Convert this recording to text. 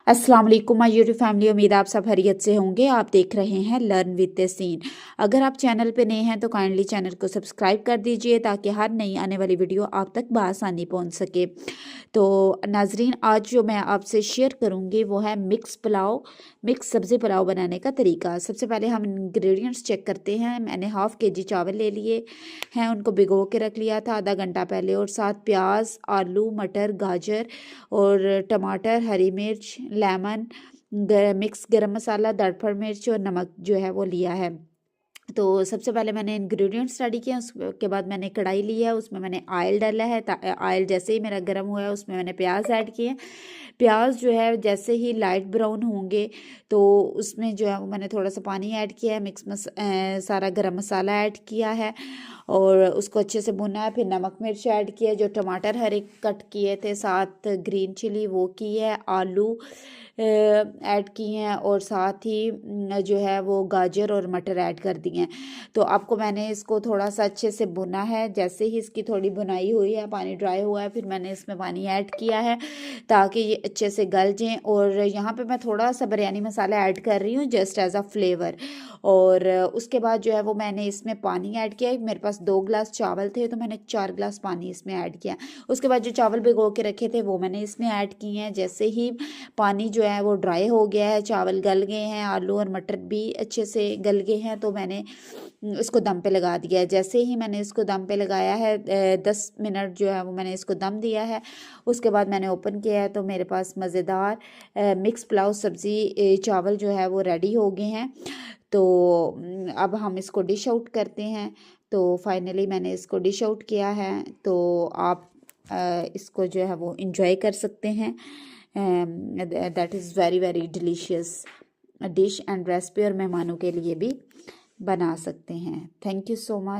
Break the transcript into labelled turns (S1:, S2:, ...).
S1: अस्सलाम वालेकुम my YouTube family. उम्मीद आप सब खैरियत से होंगे। आप देख रहे हैं लर्न विद तहसीन। अगर आप चैनल पे नए हैं तो काइंडली चैनल को सब्सक्राइब कर दीजिए ताकि हर नई आने वाली वीडियो आप तक बआसानी पहुंच सके। तो नाजरीन, आज जो मैं आपसे शेयर करूंगी वो है मिक्स सब्ज़ी पुलाव बनाने का तरीका। सबसे पहले हम इंग्रेडिएंट्स चेक करते हैं। मैंने हाफ़ केजी चावल ले लिए हैं, उनको भिगो के रख लिया था आधा घंटा पहले, और साथ प्याज, आलू, मटर, गाजर और टमाटर, हरी मिर्च, लेमन, मिक्स गरम मसाला, दड़फड़ मिर्च और नमक जो है वो लिया है। तो सबसे पहले मैंने इंग्रेडिएंट्स रेडी किया, उसके बाद मैंने कढ़ाई ली है, उसमें मैंने ऑयल डाला है। ऑयल जैसे ही मेरा गर्म हुआ है उसमें मैंने प्याज ऐड किए। प्याज जो है जैसे ही लाइट ब्राउन होंगे तो उसमें जो है वो मैंने थोड़ा सा पानी ऐड किया है, सारा गरम मसाला ऐड किया है और उसको अच्छे से भुना है। फिर नमक मिर्च ऐड किया, जो टमाटर हरे कट किए थे, साथ ग्रीन चिली वो की है, आलू ऐड किए हैं और साथ ही जो है वो गाजर और मटर ऐड कर दिए हैं। तो आपको मैंने इसको थोड़ा सा अच्छे से भुना है। जैसे ही इसकी थोड़ी भुनाई हुई है, पानी ड्राई हुआ है, फिर मैंने इसमें पानी ऐड किया है ताकि ये अच्छे से गल जाएं। और यहाँ पे मैं थोड़ा सा बिरयानी मसाला ऐड कर रही हूँ जस्ट एज अ फ्लेवर। और उसके बाद जो है वो मैंने इसमें पानी ऐड किया। मेरे पास 2 गिलास चावल थे तो मैंने 4 गिलास पानी इसमें ऐड किया। उसके बाद जो चावल भिगो के रखे थे वो मैंने इसमें ऐड किए हैं। जैसे ही पानी जो है वो ड्राई हो गया है, चावल गल गए हैं, आलू और मटर भी अच्छे से गल गए हैं, तो मैंने इसको दम पे लगा दिया है। जैसे ही मैंने इसको दम पे लगाया है 10 मिनट जो है वो मैंने इसको दम दिया है। उसके बाद मैंने ओपन किया है तो मेरे पास मज़ेदार मिक्स पुलाव सब्ज़ी चावल जो है वो रेडी हो गए हैं। तो अब हम इसको डिश आउट करते हैं। तो फाइनली मैंने इसको डिश आउट किया है, तो आप इसको जो है वो इंजॉय कर सकते हैं। That is very very delicious dish and recipe, और मेहमानों के लिए भी बना सकते हैं। Thank you so much.